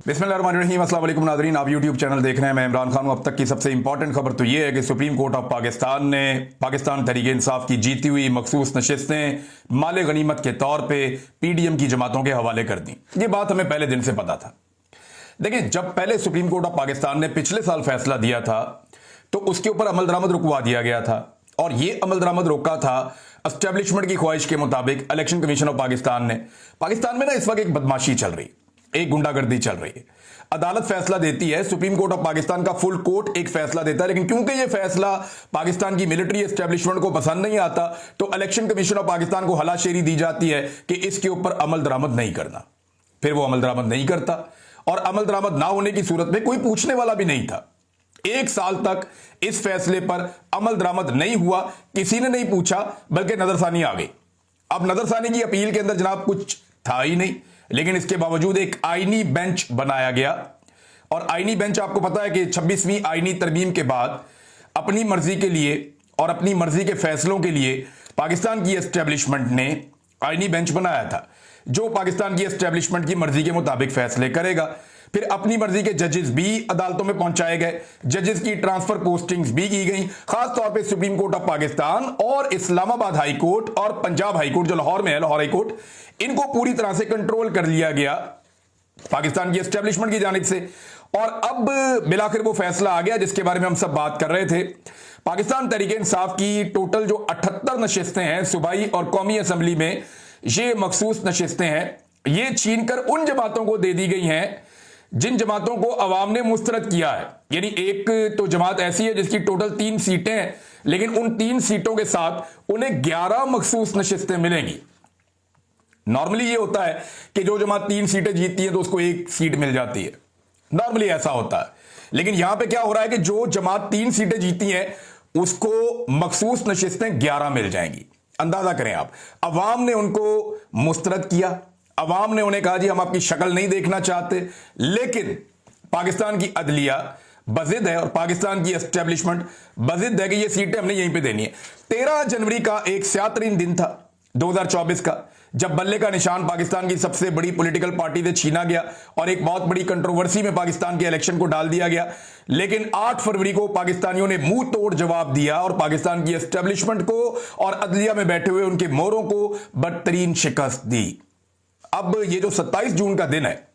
बिस्मिल्लाहिर्रहमानिर्रहीम। अस्सलाम वालेकुम नाज़रीन, आप यूट्यूब चैनल देख रहे हैं। मैं इमरान खान हूं। अब तक की सबसे इंपॉर्टेंट खबर तो यह है कि सुप्रीम कोर्ट ऑफ पाकिस्तान ने पाकिस्तान तहरीक इंसाफ की जीती हुई मखसूस नशिस्तें माले गनीमत के तौर पर पीडीएम की जमातों के हवाले कर दी। ये बात हमें पहले दिन से पता था। देखिए, जब पहले सुप्रीम कोर्ट ऑफ पाकिस्तान ने पिछले साल फैसला दिया था तो उसके ऊपर अमल दरामद रुकवा दिया गया था, और यह अमल दरामद रोका था एस्टेब्लिशमेंट की ख्वाहिश के मुताबिक इलेक्शन कमीशन ऑफ पाकिस्तान ने। पाकिस्तान में ना इस वक्त एक बदमाशी चल रही, एक गुंडागर्दी चल रही है। अदालत फैसला देती है, सुप्रीम कोर्ट ऑफ पाकिस्तान का फुल कोर्ट एक फैसला देता है, लेकिन क्योंकि यह फैसला पाकिस्तान की मिलिट्री एस्टेब्लिशमेंट को पसंद नहीं आता तो इलेक्शन कमीशन ऑफ पाकिस्तान को हलाशेरी दी जाती है कि इसके ऊपर अमल दरामद नहीं करना। फिर वो अमल दरामद नहीं करता, और अमल दरामद ना होने की सूरत में कोई पूछने वाला भी नहीं था। एक साल तक इस फैसले पर अमल दरामद नहीं हुआ, किसी ने नहीं पूछा, बल्कि नजरसानी आ गई। अब नजरसानी की अपील के अंदर जनाब कुछ था ही नहीं, लेकिन इसके बावजूद एक आईनी बेंच बनाया गया। और आईनी बेंच, आपको पता है कि 26वीं आईनी तरमीम के बाद अपनी मर्जी के लिए और अपनी मर्जी के फैसलों के लिए पाकिस्तान की एस्टेब्लिशमेंट ने आईनी बेंच बनाया था, जो पाकिस्तान की एस्टेब्लिशमेंट की मर्जी के मुताबिक फैसले करेगा। फिर अपनी मर्जी के जजेस भी अदालतों में पहुंचाए गए, जजेस की ट्रांसफर पोस्टिंग्स भी की गई। खास तौर पे सुप्रीम कोर्ट ऑफ पाकिस्तान और इस्लामाबाद हाई कोर्ट और पंजाब हाई कोर्ट जो लाहौर में है, लाहौर हाई कोर्ट, इनको पूरी तरह से कंट्रोल कर लिया गया पाकिस्तान की एस्टेब्लिशमेंट की जानिब से। और अब बिलाखिर वो फैसला आ गया जिसके बारे में हम सब बात कर रहे थे। पाकिस्तान तहरीक इंसाफ की टोटल जो 78 नशिस्तें हैं सूबाई और कौमी असम्बली में, ये मखसूस नशिस्तें हैं, ये छीनकर उन जमातों को दे दी गई हैं जिन जमातों को अवाम ने मुस्तरद किया है। यानी एक तो जमात ऐसी है जिसकी टोटल 3 सीटें हैं, लेकिन उन 3 सीटों के साथ उन्हें 11 मखसूस नशिस्तें मिलेंगी। नॉर्मली ये होता है कि जो जमात 3 सीटें जीतती है तो उसको 1 सीट मिल जाती है, नॉर्मली ऐसा होता है। लेकिन यहां पे क्या हो रहा है कि जो जमात 3 सीटें जीती है उसको मखसूस नशिस्तें 11 मिल जाएंगी। अंदाजा करें आप, अवाम ने उनको मुस्तरद किया, अवाम ने उन्हें कहा जी हम आपकी शक्ल नहीं देखना चाहते, लेकिन पाकिस्तान की अदलिया बजिद है और पाकिस्तान की एस्टेब्लिशमेंट बजिद है कि ये सीटें हमने यहीं पे देनी है। 13 जनवरी का एक स्यातरीन दिन था 2024 का, जब बल्ले का निशान पाकिस्तान की सबसे बड़ी पॉलिटिकल पार्टी से छीना गया और एक बहुत बड़ी कंट्रोवर्सी में पाकिस्तान के इलेक्शन को डाल दिया गया। लेकिन 8 फरवरी को पाकिस्तानियों ने मुंह तोड़ जवाब दिया और पाकिस्तान की एस्टेब्लिशमेंट को और अदलिया में बैठे हुए उनके मोरों को बदतरीन शिकस्त दी। अब ये जो 27 जून का दिन है,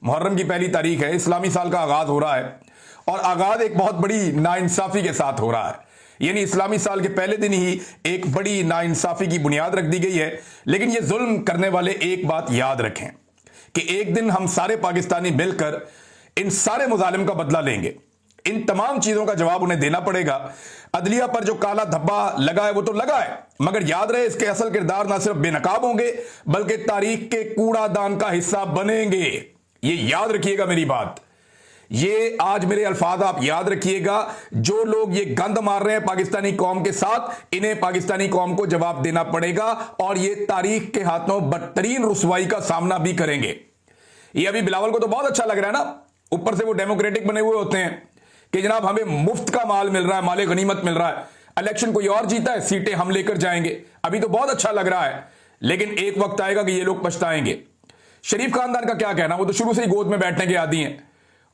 मुहर्रम की पहली तारीख है, इस्लामी साल का आगाज हो रहा है, और आगाज एक बहुत बड़ी नाइंसाफी के साथ हो रहा है। यानी इस्लामी साल के पहले दिन ही एक बड़ी नाइंसाफी की बुनियाद रख दी गई है। लेकिन ये जुल्म करने वाले एक बात याद रखें कि एक दिन हम सारे पाकिस्तानी मिलकर इन सारे मुजालिम का बदला लेंगे। इन तमाम चीजों का जवाब उन्हें देना पड़ेगा। अदलिया पर जो काला धब्बा लगा है वो तो लगा है, मगर याद रहे इसके असल किरदार ना सिर्फ बेनकाब होंगे बल्कि तारीख के कूड़ादान का हिस्सा बनेंगे। ये याद रखिएगा मेरी बात, ये आज मेरे अल्फाज आप याद रखिएगा। जो लोग ये गंद मार रहे हैं पाकिस्तानी कौम के साथ, इन्हें पाकिस्तानी कौम को जवाब देना पड़ेगा, और ये तारीख के हाथों बदतरीन रुसवाई का सामना भी करेंगे। ये अभी बिलावल को तो बहुत अच्छा लग रहा है ना, ऊपर से वो डेमोक्रेटिक बने हुए होते हैं कि जनाब हमें मुफ्त का माल मिल रहा है, माले गनीमत मिल रहा है, इलेक्शन कोई और जीता है, सीटें हम लेकर जाएंगे। अभी तो बहुत अच्छा लग रहा है, लेकिन एक वक्त आएगा कि ये लोग पछताएंगे। शरीफ खानदान का क्या कहना, वो तो शुरू से ही गोद में बैठने के आदी हैं,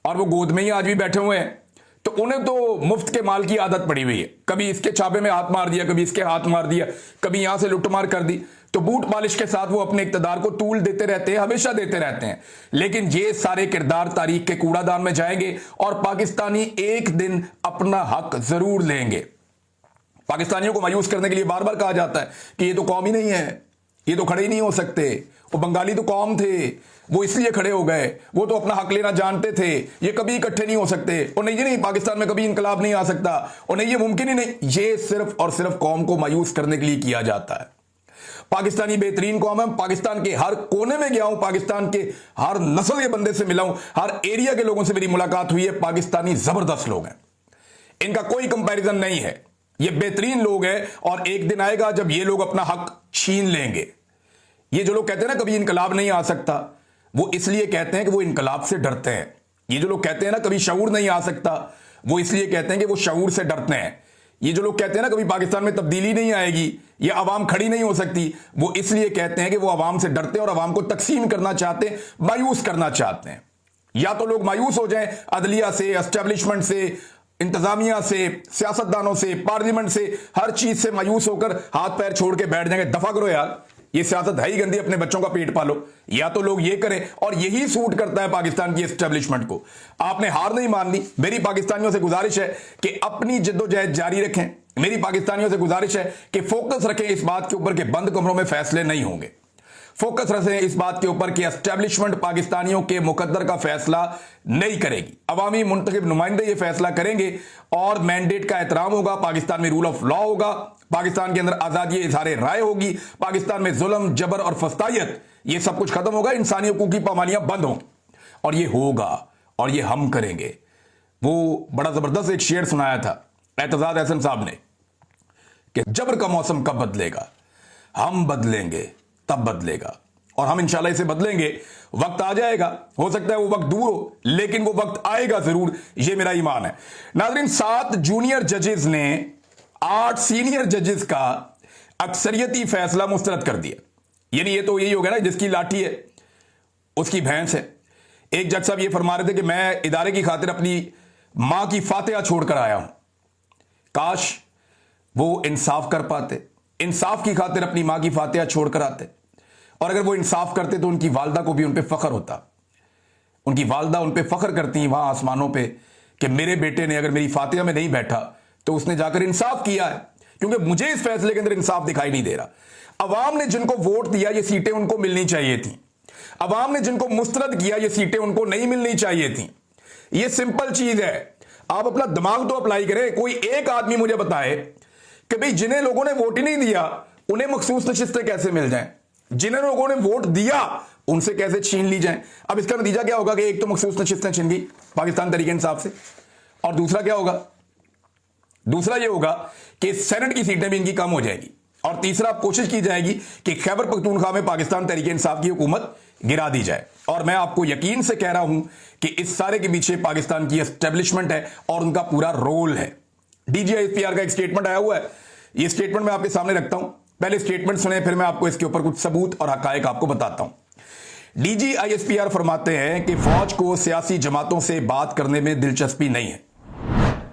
और वो गोद में ही आज भी बैठे हुए हैं। तो उन्हें तो मुफ्त के माल की आदत पड़ी हुई है, कभी इसके छापे में हाथ मार दिया, कभी इसके हाथ मार दिया, कभी यहां से लुटमार कर दी। तो बूट मालिश के साथ वो अपने इक्तदार को तूल देते रहते हैं, हमेशा देते रहते हैं। लेकिन ये सारे किरदार तारीख के कूड़ादान में जाएंगे और पाकिस्तानी एक दिन अपना हक जरूर लेंगे। पाकिस्तानियों को मायूस करने के लिए बार बार कहा जाता है कि ये तो कौम ही नहीं है, ये तो खड़े ही नहीं हो सकते, वो बंगाली तो कौम थे, वो इसलिए खड़े हो गए, वो तो अपना हक लेना जानते थे, ये कभी इकट्ठे नहीं हो सकते, और नहीं, ये नहीं, पाकिस्तान में कभी इनकलाब नहीं आ सकता, और नहीं, ये मुमकिन ही नहीं। ये सिर्फ और सिर्फ कौम को मायूस करने के लिए किया जाता है। पाकिस्तानी बेहतरीन कौम है, पाकिस्तान के हर कोने में गया हूं, पाकिस्तान के हर नस्ल के बंदे से मिला हूं, हर एरिया के लोगों से मेरी मुलाकात हुई है। पाकिस्तानी जबरदस्त लोग हैं, इनका कोई कंपैरिजन नहीं है, ये बेहतरीन लोग हैं। और एक दिन आएगा जब ये लोग अपना हक छीन लेंगे। ये जो लोग कहते हैं ना कभी इनकलाब नहीं आ सकता, वो इसलिए कहते हैं कि वो इनकलाब से डरते हैं। ये जो लोग कहते हैं ना कभी शऊर नहीं आ सकता, वो इसलिए कहते हैं कि वो शऊर से डरते हैं। ये जो लोग कहते हैं ना कभी पाकिस्तान में तब्दीली नहीं आएगी, ये अवाम खड़ी नहीं हो सकती, वो इसलिए कहते हैं कि वो अवाम से डरते हैं और अवाम को तकसीम करना चाहते हैं, मायूस करना चाहते हैं। या तो लोग मायूस हो जाएं अदलिया से, एस्टेब्लिशमेंट से, इंतजामिया से, सियासतदानों से, पार्लियामेंट से, हर चीज से मायूस होकर हाथ पैर छोड़ के बैठ जाएंगे, दफा करो यार, ये सियासत है ही गंदी, अपने बच्चों का पेट पालो। या तो लोग ये करें, और यही सूट करता है पाकिस्तान की एस्टेब्लिशमेंट को। आपने हार नहीं माननी। मेरी पाकिस्तानियों से गुजारिश है कि अपनी जद्दोजहद जारी रखें। मेरी पाकिस्तानियों से गुजारिश है कि फोकस रखें इस बात के ऊपर कि बंद कमरों में फैसले नहीं होंगे। फोकस रखें इस बात के ऊपर कि एस्टेब्लिशमेंट पाकिस्तानियों के मुकद्दर का फैसला नहीं करेगी। अवामी मुंतखब नुमाइंदे ये फैसला करेंगे और मैंडेट का एहतराम होगा। पाकिस्तान में रूल ऑफ लॉ होगा, पाकिस्तान के अंदर आजादी इजहार राय होगी, पाकिस्तान में जुल्म, जबर और फस्तायत ये सब कुछ खत्म होगा, इंसानी हकूक की पामालियां बंद होंगी। और ये होगा, और ये हम करेंगे। वो बड़ा जबरदस्त एक शेर सुनाया था एतजाज एहसन साहब ने कि जबर का मौसम कब बदलेगा, हम बदलेंगे तब बदलेगा, और हम इंशाल्लाह इसे बदलेंगे। वक्त आ जाएगा, हो सकता है वो वक्त दूर हो, लेकिन वो वक्त आएगा जरूर, ये मेरा ईमान है। नाज़रीन, 7 जूनियर जजेस ने 8 सीनियर जजेस का अक्सरियती फैसला मुस्तरद कर दिया। यानी ये तो यही हो गया ना, जिसकी लाठी है उसकी भैंस है। एक जज साहब ये फरमा रहे थे कि मैं इदारे की खातिर अपनी मां की फातिहा छोड़कर आया हूं। काश वो इंसाफ कर पाते, इंसाफ की खातिर अपनी मां की फातिहा छोड़कर आते, और अगर वो इंसाफ करते तो उनकी वालदा को भी उन पे फख्र होता। उनकी वालदा उन पे फख्र करती वहां आसमानों पे कि मेरे बेटे ने अगर मेरी फातिहा में नहीं बैठा तो उसने जाकर इंसाफ किया है। क्योंकि मुझे इस फैसले के अंदर इंसाफ दिखाई नहीं दे रहा। अवाम ने जिनको वोट दिया ये सीटें उनको मिलनी चाहिए थी। अवाम ने जिनको मुस्तरद किया ये सीटें उनको नहीं मिलनी चाहिए थी। ये सिंपल चीज है। आप अपना दिमाग तो अप्लाई करें। कोई एक आदमी मुझे बताए कि भाई जिन्हें लोगों ने वोट ही नहीं दिया उन्हें मखसूस नशिस्तें कैसे मिल जाएं, जिन्हें लोगों ने वोट दिया उनसे कैसे छीन ली जाएं। अब इसका नतीजा क्या होगा कि एक तो मखसूस नशिस्तें छीन गई पाकिस्तान तरीके इंसाफ से, और दूसरा क्या होगा, दूसरा ये होगा कि सेनेट की सीटें भी इनकी कम हो जाएगी, और तीसरा कोशिश की जाएगी कि खैबर पख्तूनख्वा में पाकिस्तान तरीके इंसाफ की हुकूमत गिरा दी जाए। और मैं आपको यकीन से कह रहा हूं कि इस सारे के पीछे पाकिस्तान की एस्टेब्लिशमेंट है और उनका पूरा रोल है। DGISPR का एक स्टेटमेंट आया हुआ है, ये स्टेटमेंट मैं आपके सामने रखता हूं। पहले स्टेटमेंट सुने, फिर मैं आपको इसके ऊपर कुछ सबूत और हकायक आपको बताता हूं। DGISPR फरमाते हैं कि फौज को सियासी जमातों से बात करने में दिलचस्पी नहीं है।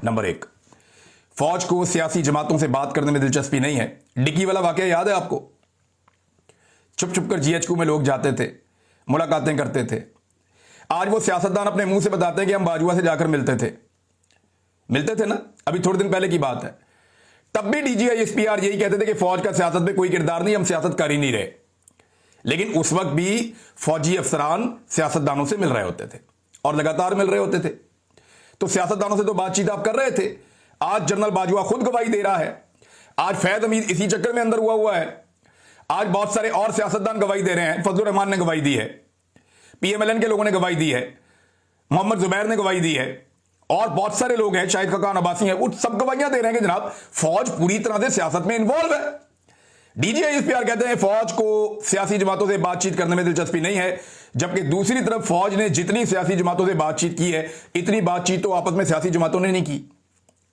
नंबर 1, फौज को सियासी जमातों से बात करने में दिलचस्पी नहीं है। डिक्की वाला वाकया याद है आपको? छुप छुप कर GHQ में लोग जाते थे, मुलाकातें करते थे। आज वो सियासतदान अपने मुंह से बताते हैं कि हम बाजुआ से जाकर मिलते थे ना, अभी थोड़े दिन पहले की बात है। तब भी DGISPR यही कहते थे कि फौज का सियासत में कोई किरदार नहीं, हम सियासत कर ही नहीं रहे। लेकिन उस वक्त भी फौजी अफसरान सियासतदानों से मिल रहे होते थे और लगातार मिल रहे होते थे। तो सियासतदानों से तो बातचीत आप कर रहे थे। आज जनरल बाजुआ खुद गवाही दे रहा है, आज फैज हमीद इसी चक्कर में अंदर हुआ है, आज बहुत सारे और सियासतदान गवाही दे रहे हैं। फजलुर रहमान ने गवाही दी है, PMLN के लोगों ने गवाही दी है, मोहम्मद जुबैर ने गवाही दी है, और बहुत सारे लोग हैं, शाहिद खान अब्बासी हैं, वो सब गवाहियां दे रहे हैं कि जनाब फौज पूरी तरह से सियासत में इन्वॉल्व है। DGISPR कहते हैं फौज को सियासी जमातों से बातचीत करने में दिलचस्पी नहीं है, जबकि दूसरी तरफ फौज ने जितनी सियासी जमातों से बातचीत की है इतनी बातचीत तो आपस में सियासी जमातों ने नहीं की।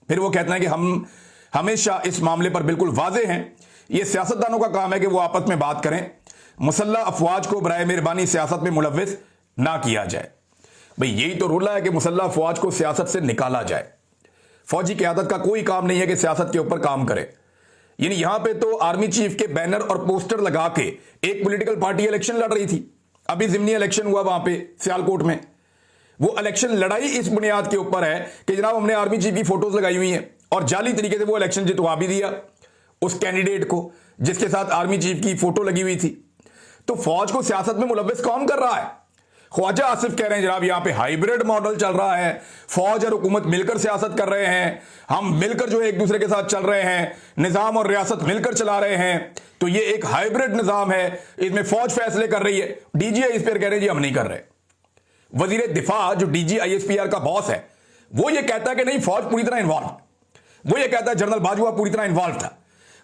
फिर वो कहते हैं कि हम हमेशा इस मामले पर बिल्कुल वाजे हैं, ये सियासतदानों का काम है कि वो आपस में बात करें, मुसल्लह अफवाज को बराए मेहरबानी सियासत में मुलव्विस ना किया जाए। भाई यही तो रोला है कि मुसल्लह अफवाज को सियासत से निकाला जाए। फौजी क़यादत का कोई काम नहीं है कि सियासत के ऊपर काम करे। यानी यहां पे तो आर्मी चीफ के बैनर और पोस्टर लगा के एक पॉलिटिकल पार्टी इलेक्शन लड़ रही थी। अभी जिमनी इलेक्शन हुआ वहां पे सियालकोट में, वो इलेक्शन लड़ाई इस बुनियाद के ऊपर है कि जनाब हमने आर्मी चीफ की फोटोज लगाई हुई हैं और जाली तरीके से वो इलेक्शन जितवा भी दिया उस कैंडिडेट को जिसके साथ आर्मी चीफ की फोटो लगी हुई थी। तो फौज को सियासत में मुलव्विस कौन कर रहा है? ख्वाजा आसिफ कह रहे हैं जनाब यहां पे हाइब्रिड मॉडल चल रहा है, फौज और हुकूमत मिलकर सियासत कर रहे हैं, हम मिलकर जो है एक दूसरे के साथ चल रहे हैं, निजाम और रियासत मिलकर चला रहे हैं, तो ये एक हाइब्रिड निजाम है, इसमें फौज फैसले कर रही है। DGISPR कह रहे हैं जी हम नहीं कर रहे। वजीर दिफा जो DGISPR का बॉस है वो ये कहता है कि नहीं फौज पूरी तरह इन्वॉल्व, वो ये कहता है जनरल बाजवा पूरी तरह इन्वॉल्व था,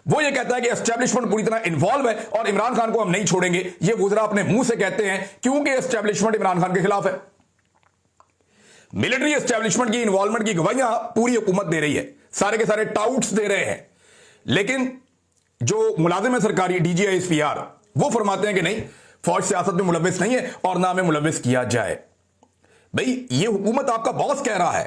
वो ये कहता है कि एस्टेब्लिशमेंट पूरी तरह इन्वॉल्व है और इमरान खान को हम नहीं छोड़ेंगे। ये वुज़रा अपने मुंह से कहते हैं क्योंकि एस्टेब्लिशमेंट इमरान खान के खिलाफ है। मिलिट्री एस्टेब्लिशमेंट की इन्वॉल्वमेंट की गवाहियां पूरी हुकूमत दे रही है, सारे के सारे टाउट्स दे रहे हैं, लेकिन जो मुलाजिम है सरकारी DGISPR वो फरमाते हैं कि नहीं फौज सियासत में मुलव्विस नहीं है और ना हमें मुलव्विस किया जाए। भाई ये हुकूमत आपका बॉस कह रहा है,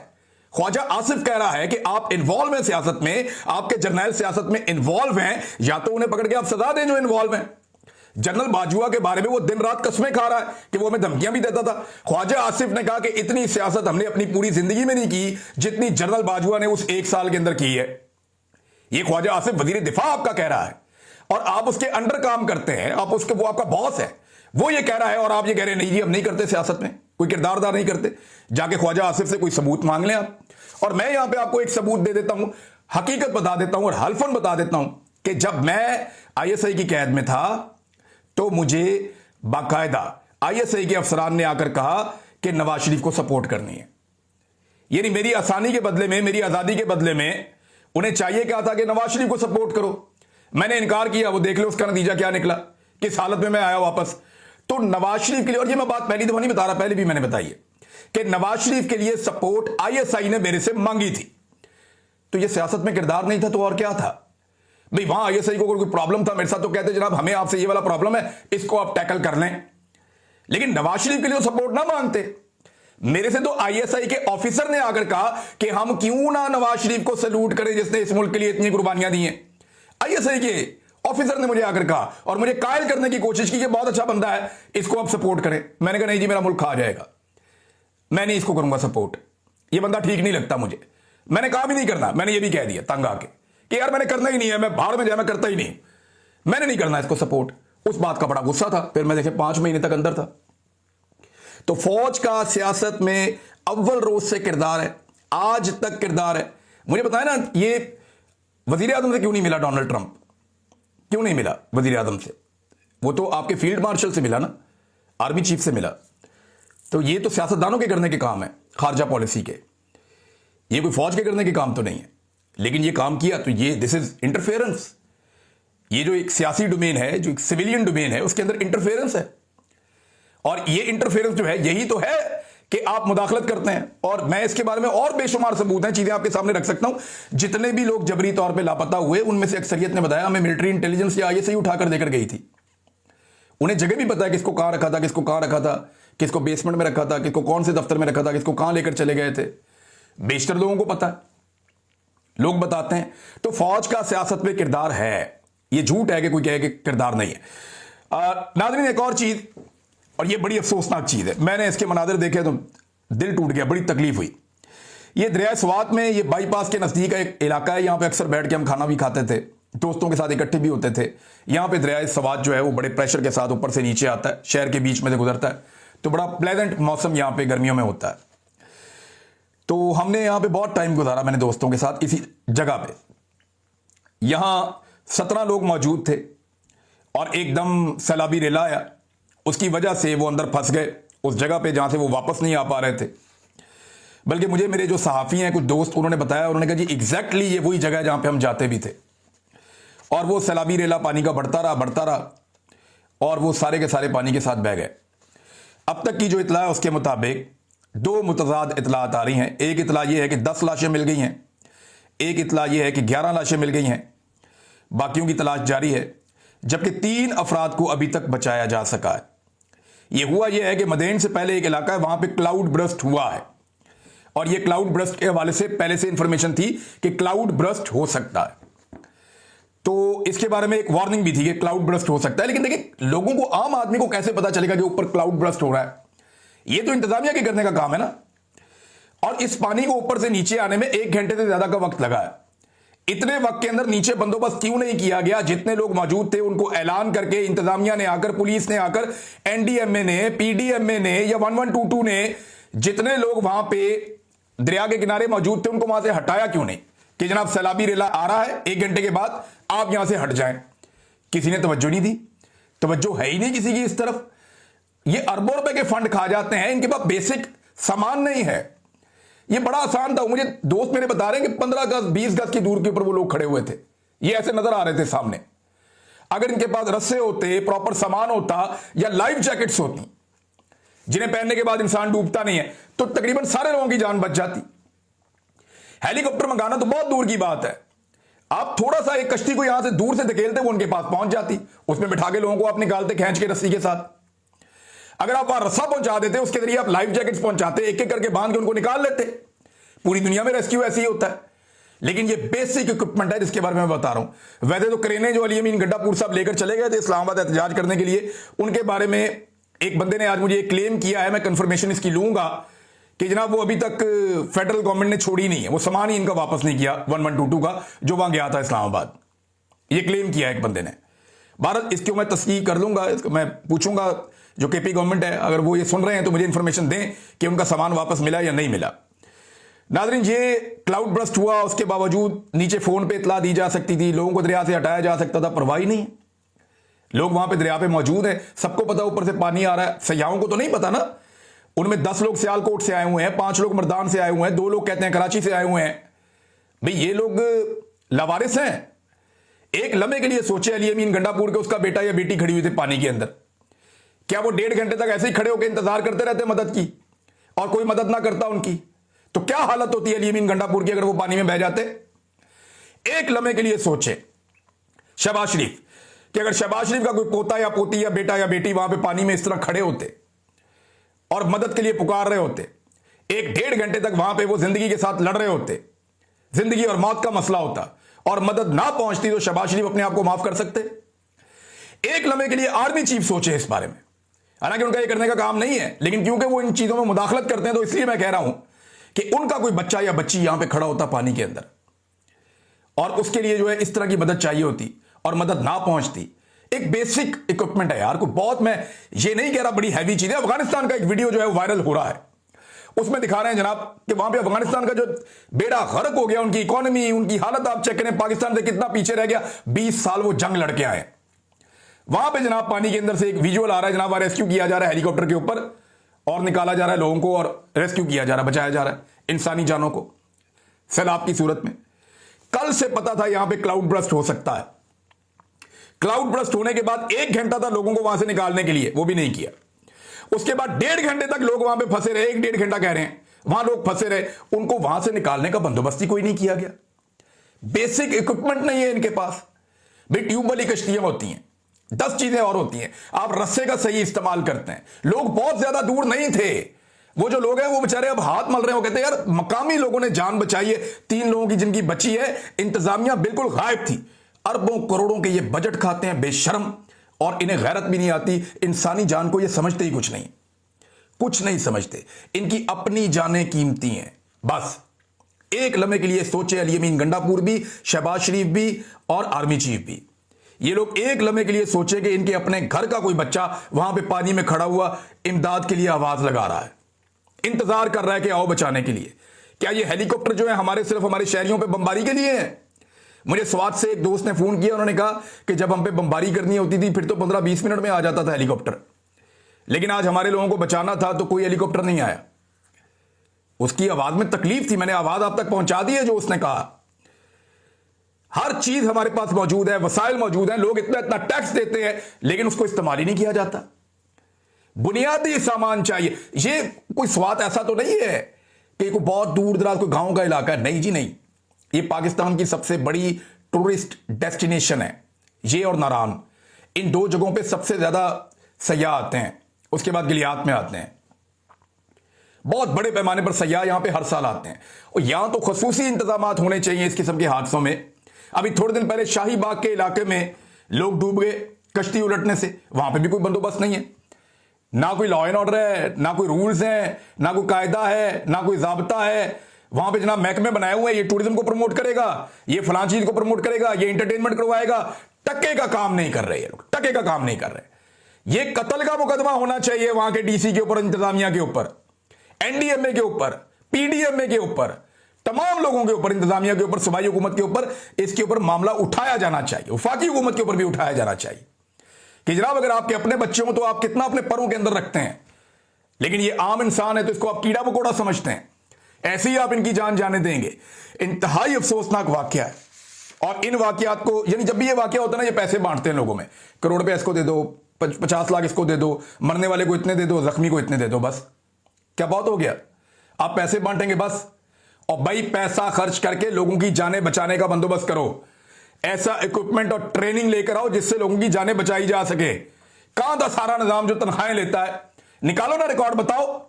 ख्वाजा आसिफ कह रहा है कि आप इन्वॉल्व हैं सियासत में, आपके जर्नैल सियासत में इन्वॉल्व हैं, या तो उन्हें पकड़ के आप सजा दें जो इन्वॉल्व हैं। जनरल बाजवा के बारे में वो दिन रात कस्में खा रहा है कि वो हमें धमकियां भी देता था। ख्वाजा आसिफ ने कहा कि इतनी सियासत हमने अपनी पूरी जिंदगी में नहीं की जितनी जनरल बाजवा ने उस एक साल के अंदर की है। ये ख्वाजा आसिफ वजीर दिफा आपका कह रहा है और आप उसके अंडर काम करते हैं, आप उसके, वो आपका बॉस है, वो ये कह रहा है और आप ये कह रहे हैं नहीं जी हम नहीं करते सियासत में, कोई किरदारदार नहीं करते। जाके ख्वाजा आसिफ से कोई सबूत मांग लें आप। और मैं यहां पे आपको एक सबूत दे देता हूं, हकीकत बता देता हूं और हल्फन बता देता हूं कि जब मैं आईएसआई की कैद में था तो मुझे बाकायदा आईएसआई के अफसरान ने आकर कहा कि नवाज शरीफ को सपोर्ट करनी है। यानी मेरी आसानी के बदले में, मेरी आजादी के बदले में उन्हें चाहिए क्या था कि नवाज शरीफ को सपोर्ट करो। मैंने इनकार किया, वो देख लो उसका नतीजा क्या निकला, किस हालत में मैं आया वापस। तो नवाज शरीफ के लिए, और ये मैं बात पहली दफा नहीं बता रहा, पहले भी मैंने बताई है कि नवाज शरीफ के लिए सपोर्ट आईएसआई ने मेरे से मांगी थी। तो ये सियासत में किरदार नहीं था तो और क्या था भाई। वहां आईएसआई को कोई प्रॉब्लम था मेरे साथ तो कहते जनाब हमें आपसे ये वाला प्रॉब्लम है, इसको आप टैकल कर लें। लेकिन नवाज शरीफ के लिए सपोर्ट ना मांगते, मेरे से तो आईएसआई के ऑफिसर ने आकर कहा कि हम क्यों ना नवाज शरीफ को सैल्यूट करें जिसने इस मुल्क के लिए इतनी कुर्बानियां दी हैं। आईएसआई के ऑफिसर ने मुझे आकर कहा और मुझे कायल करने की कोशिश की कि बहुत अच्छा बंदा है, इसको आप सपोर्ट करें। मैंने कहा नहीं जी मेरा मुल्क खा जाएगा, मैं नहीं इसको करूंगा सपोर्ट, ये बंदा ठीक नहीं लगता मुझे। मैंने कहा भी नहीं करना, मैंने ये भी कह दिया तंग आके कि यार मैंने करना ही नहीं है, मैं बाहर में जाए मैं करता ही नहीं, मैंने नहीं करना इसको सपोर्ट। उस बात का बड़ा गुस्सा था, फिर मैं देखे 5 महीने तक अंदर था। तो फौज का सियासत में अव्वल रोज से किरदार है, आज तक किरदार है। मुझे बताया ना ये वजीर आजम से क्यों नहीं मिला डोनाल्ड ट्रंप, क्यों नहीं मिला वजीर आजम से? वो तो आपके फील्ड मार्शल से मिला ना, आर्मी चीफ से मिला। तो ये तो सियासतदानों के करने के काम है, खारजा पॉलिसी के, ये कोई फौज के करने के काम तो नहीं है। लेकिन ये काम किया तो ये दिस इज इंटरफेरेंस। ये जो एक सियासी डोमेन है, जो एक सिविलियन डोमेन है, उसके अंदर इंटरफेरेंस है। और ये इंटरफेरेंस जो है यही तो है कि आप मुदाखलत करते हैं। और मैं इसके बारे में और बेशुमार सबूत हैं, चीजें आपके सामने रख सकता हूं। जितने भी लोग जबरी तौर पे लापता हुए उनमें से अक्सरियत ने बताया हमें मिलिट्री इंटेलिजेंस या आईएसआई उठाकर देकर गई थी। उन्हें जगह भी पता है किसको कहां रखा था, किसको कहां रखा था, किसको बेसमेंट में रखा था, किसको कौन से दफ्तर में रखा था, किसको कहां लेकर चले गए थे। बेशतर लोगों को पता है, लोग बताते हैं। तो फौज का सियासत में किरदार है, ये झूठ है कि कोई कहे कि किरदार नहीं है। नाज़रीन एक और चीज, और ये बड़ी अफसोसनाक चीज है, मैंने इसके मनाजिर देखे तो दिल टूट गया, बड़ी तकलीफ हुई। ये दरिया स्वात में, ये बाईपास के नजदीक का एक इलाका है, यहां पे अक्सर बैठ के हम खाना भी खाते थे, दोस्तों के साथ इकट्ठे भी होते थे। यहां पे दरिया स्वात जो है वो बड़े प्रेशर के साथ ऊपर से नीचे आता है, शहर के बीच में से गुजरता है, तो बड़ा प्लेजेंट मौसम यहां पे गर्मियों में होता है। तो हमने यहां पे बहुत टाइम गुजारा मैंने दोस्तों के साथ इसी जगह पे। यहां 17 लोग मौजूद थे और एकदम सैलाबी रेला आया, उसकी वजह से वो अंदर फंस गए उस जगह पे जहां से वो वापस नहीं आ पा रहे थे। बल्कि मुझे मेरे जो सहाफ़ी हैं कुछ दोस्त, उन्होंने बताया, उन्होंने कहा जी एग्जैक्टली ये वही जगह है जहां पे हम जाते भी थे। और वो सैलाबी रेला पानी का बढ़ता रहा और वो सारे के सारे पानी के साथ बह गए। अब तक की जो इतला है उसके मुताबिक 2 मुतजाद इतलात आ रही हैं। एक इतला ये है कि 10 लाशें मिल गई हैं, एक इतला ये है कि 11 लाशें मिल गई हैं, बाकियों की तलाश जारी है। जबकि 3 अफराद को अभी तक बचाया जा सका है। यह हुआ यह है कि मदेन से पहले एक इलाका है, वहां पे क्लाउड ब्रस्ट हुआ है और यह क्लाउड ब्रस्ट के हवाले से पहले से इंफॉर्मेशन थी कि क्लाउड ब्रस्ट हो सकता है। तो इसके बारे में एक वार्निंग भी थी कि क्लाउड ब्रस्ट हो सकता है। लेकिन देखिए, लोगों को, आम आदमी को कैसे पता चलेगा कि ऊपर क्लाउड ब्रस्ट हो रहा है? यह तो इंतजामिया के करने का काम है ना। और इस पानी को ऊपर से नीचे आने में 1 घंटे से ज्यादा का वक्त लगा है। इतने वक्त के अंदर नीचे बंदोबस्त क्यों नहीं किया गया? जितने लोग मौजूद थे उनको ऐलान करके इंतजामिया ने आकर, पुलिस ने आकर, एनडीएमए ने, पीडीएमए ने या 1122 ने, जितने लोग वहां पे दरिया के किनारे मौजूद थे उनको वहां से हटाया क्यों नहीं कि जनाब सैलाबी रेला आ रहा है, 1 घंटे के बाद आप यहां से हट जाएं? किसी ने तवज्जो नहीं दी, तवज्जो है ही नहीं किसी की इस तरफ। ये अरबों रुपए के फंड खा जाते हैं, इनके पास बेसिक सामान नहीं है। ये बड़ा आसान था। मुझे दोस्त मेरे बता रहे हैं कि 15 गज 20 गज की दूर के ऊपर वो लोग खड़े हुए थे, ये ऐसे नजर आ रहे थे सामने। अगर इनके पास रस्से होते, प्रॉपर सामान होता या लाइफ जैकेट्स होती जिन्हें पहनने के बाद इंसान डूबता नहीं है, तो तकरीबन सारे लोगों की जान बच जाती। हेलीकॉप्टर मंगाना तो बहुत दूर की बात है, आप थोड़ा सा एक कश्ती को यहां से दूर से धकेलते वो उनके पास पहुंच जाती, उसमें बिठा के लोगों को आप निकालते खींच के रस्सी के साथ। अगर आप वहां रस्सा पहुंचा देते, उसके जरिए आप लाइफ जैकेट्स पहुंचाते, एक एक करके बांध के उनको निकाल लेते। पूरी दुनिया में रेस्क्यू ऐसे ही होता है। लेकिन ये बेसिक इक्विपमेंट है जिसके बारे में मैं बता रहा हूं। वैसे तो क्रेनें जो अली अमीन गंडापुर साहब लेकर चले गए थे इस्लामाबाद एहतजाज करने के लिए, उनके बारे में एक बंदे ने आज मुझे क्लेम किया है, मैं कंफर्मेशन इसकी लूंगा कि जनाब वो अभी तक फेडरल गवर्नमेंट ने छोड़ी नहीं है, वो सामान ही इनका वापस नहीं किया 1122 का जो वहां गया था इस्लामाबाद। ये क्लेम किया एक बंदे ने। भारत इसको मैं तस्दीक कर लूंगा, मैं पूछूंगा जो केपी गवर्नमेंट है, अगर वो ये सुन रहे हैं तो मुझे इंफॉर्मेशन दें कि उनका सामान वापस मिला या नहीं मिला। नाज़रीन, ये क्लाउड ब्रस्ट हुआ, उसके बावजूद नीचे फोन पे इतला दी जा सकती थी, लोगों को दरिया से हटाया जा सकता था, परवाह ही नहीं। लोग वहां पे दरिया पे मौजूद हैं, सबको पता ऊपर से पानी आ रहा है। सयाहों को तो नहीं पता ना, उनमें 10 लोग सियालकोट से आए हुए हैं, 5 लोग मर्दान से आए हुए हैं, 2 लोग कहते हैं कराची से आए हुए हैं। भाई ये लोग लावारिस हैं। एक लम्हे के लिए सोचे अली अमीन गंडापुर के उसका बेटा या बेटी खड़ी हुई थी पानी के अंदर, क्या वो 1.5 घंटे तक ऐसे ही खड़े होकर इंतजार करते रहते मदद की और कोई मदद ना करता उनकी? तो क्या हालत होती है अली अमीन गंडापुर की अगर वो पानी में बह जाते? एक लम्हे के लिए सोचे शहबाज शरीफ कि अगर शहबाज शरीफ का कोई पोता या पोती या बेटा या बेटी वहां पे पानी में इस तरह खड़े होते और मदद के लिए पुकार रहे होते, 1-1.5 घंटे तक वहां पे वो जिंदगी के साथ लड़ रहे होते, जिंदगी और मौत का मसला होता और मदद ना पहुंचती, तो शहबाज शरीफ अपने आप को माफ कर सकते? एक लम्हे के लिए आर्मी चीफ सोचे इस बारे में। हालांकि उनका ये करने का काम नहीं है, लेकिन क्योंकि वो इन चीजों में मुदाखलत करते हैं तो इसलिए मैं कह रहा हूं कि उनका कोई बच्चा या बच्ची यहां पे खड़ा होता पानी के अंदर और उसके लिए जो है इस तरह की मदद चाहिए होती और मदद ना पहुंचती। एक बेसिक इक्विपमेंट है यार, कोई बहुत, मैं ये नहीं कह रहा बड़ी हैवी चीज है। अफगानिस्तान का एक वीडियो जो है वायरल हो रहा है, उसमें दिखा रहे हैं जनाब कि वहां पे अफगानिस्तान का जो बेड़ा गर्क हो गया, उनकी इकोनॉमी, उनकी हालत आप चेक करें, पाकिस्तान से कितना पीछे रह गया। 20 साल वो जंग लड़के आए। वहां पे जनाब पानी के अंदर से एक विजुअल आ रहा है जनाब, वहां रेस्क्यू किया जा रहा है हेलीकॉप्टर के ऊपर और निकाला जा रहा है लोगों को और रेस्क्यू किया जा रहा है, बचाया जा रहा है इंसानी जानों को सैलाब की सूरत में। कल से पता था यहां पे क्लाउड ब्रस्ट हो सकता है। क्लाउड ब्रस्ट होने के बाद 1 घंटा था लोगों को वहां से निकालने के लिए, वो भी नहीं किया। उसके बाद 1.5 घंटे तक लोग वहां पे फंसे रहे, 1-1.5 घंटा कह रहे हैं वहां लोग फंसे रहे, उनको वहां से निकालने का बंदोबस्त ही कोई नहीं किया गया। बेसिक इक्विपमेंट नहीं है इनके पास। भाई ट्यूब वाली कश्तियां होती हैं, 10 चीजें और होती हैं, आप रस्से का सही इस्तेमाल करते हैं। लोग बहुत ज्यादा दूर नहीं थे, वो जो लोग हैं वो बेचारे अब हाथ मल रहे हैं, वो कहते हैं यार मकामी लोगों ने जान बचाई है, 3 लोगों की जिनकी बची है, इंतजामिया बिल्कुल गायब थी। अरबों करोड़ों के ये बजट खाते हैं बेशर्म, और इन्हें गैरत भी नहीं आती, इंसानी जान को ये समझते ही कुछ नहीं समझते। इनकी अपनी जानें कीमती हैं। बस एक लम्हे के लिए सोचे अली अमीन गंडापुर भी, शहबाज शरीफ भी और आर्मी चीफ भी। ये लोग एक लम्हे के लिए सोचे कि इनके अपने घर का कोई बच्चा वहां पे पानी में खड़ा हुआ इमदाद के लिए आवाज लगा रहा है, इंतजार कर रहा है कि आओ बचाने के लिए। क्या ये हेलीकॉप्टर जो है हमारे सिर्फ हमारे शहरियों पे बमबारी के लिए है? मुझे स्वाद से एक दोस्त ने फोन किया, उन्होंने कहा कि जब हम पे बमबारी करनी होती थी फिर तो 15-20 मिनट में आ जाता था हेलीकॉप्टर, लेकिन आज हमारे लोगों को बचाना था तो कोई हेलीकॉप्टर नहीं आया। उसकी आवाज में तकलीफ थी, मैंने आवाज आप तक पहुंचा दी है जो उसने कहा। हर चीज हमारे पास मौजूद है, वसाइल मौजूद हैं, लोग इतना इतना टैक्स देते हैं लेकिन उसको इस्तेमाल ही नहीं किया जाता। बुनियादी सामान चाहिए। ये कोई स्वाद ऐसा तो नहीं है कि कोई बहुत दूर दराज कोई गांव का इलाका है, नहीं जी नहीं। ये पाकिस्तान की सबसे बड़ी टूरिस्ट डेस्टिनेशन है, ये और नारान, इन 2 जगहों पे सबसे ज्यादा सयाह आते हैं। उसके बाद गिलियात में आते हैं, बहुत बड़े पैमाने पर सयाह यहां पे हर साल आते हैं। और यहां तो खसूसी इंतजाम होने चाहिए इस किस्म के हादसों में। अभी थोड़े दिन पहले शाही बाग के इलाके में लोग डूब गए कश्ती उलटने से, वहां पे भी कोई बंदोबस्त नहीं है, ना कोई लॉ एंड ऑर्डर है, ना कोई रूल्स हैं, ना कोई कायदा है, ना कोई जाब्ता है। वहां पे जनाब महकमे बनाए हुए हैं, ये टूरिज्म को प्रमोट करेगा, ये फलां चीज को प्रमोट करेगा, ये एंटरटेनमेंट करवाएगा। टके का काम नहीं कर रहे ये लोग, टके का काम नहीं कर रहे। ये कत्ल का मुकदमा होना चाहिए वहां के डीसी के ऊपर, इंतजामिया के ऊपर, एनडीएमए के ऊपर, पीडीएमए के ऊपर, तमाम लोगों के ऊपर, इंतजामिया के ऊपर, सूबाई हुकूमत के ऊपर इसके ऊपर मामला उठाया जाना चाहिए। वफाकी हुकूमत के ऊपर भी उठाया जाना चाहिए कि जनाब अगर आपके अपने बच्चे हो तो आप कितना अपने परों के अंदर रखते हैं, लेकिन ये आम इंसान है तो इसको आप कीड़ा मकोड़ा समझते हैं, ऐसे ही आप इनकी जान जाने देंगे। इंतहाई अफसोसनाक वाकया है। और इन वाकयात को, यानी जब भी ये वाकया होता है ना, ये पैसे बांटते हैं लोगों में, करोड़ रुपए इसको दे दो, 50 लाख इसको दे दो, मरने वाले को इतने दे दो, जख्मी को इतने दे दो, बस क्या बहुत हो गया? आप पैसे बांटेंगे बस। और भाई पैसा खर्च करके लोगों की जानें बचाने का बंदोबस्त करो, ऐसा इक्विपमेंट और ट्रेनिंग लेकर आओ जिससे लोगों की जानें बचाई जा सके। कहां था सारा निजाम जो तनख्वाहें लेता है, निकालो ना रिकॉर्ड, बताओ।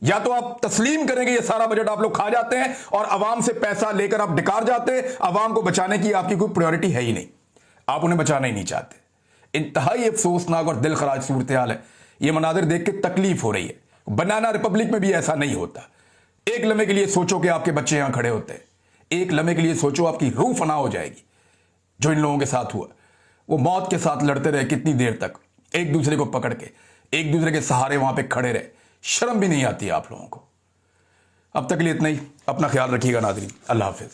या तो आप तस्लीम करेंगे ये सारा बजट आप लोग खा जाते हैं और अवाम से पैसा लेकर आप डिकार जाते हैं। अवाम को बचाने की आपकी कोई प्रायोरिटी है ही नहीं, आप उन्हें बचाना ही नहीं चाहते। इंतहाई अफसोसनाक और दिल खराज सूरत हाल है। ये मनाजिर देख के तकलीफ हो रही है। बनाना रिपब्लिक में भी ऐसा नहीं होता। एक लम्हे के लिए सोचो कि आपके बच्चे यहां खड़े होते हैं, एक लम्हे के लिए सोचो आपकी रूह फना हो जाएगी। जो इन लोगों के साथ हुआ, वो मौत के साथ लड़ते रहे कितनी देर तक, एक दूसरे को पकड़ के, एक दूसरे के सहारे वहां पे खड़े रहे। शर्म भी नहीं आती आप लोगों को। अब तक के लिए इतना ही। अपना ख्याल रखिएगा नाज़रीन। अल्लाह हाफिज।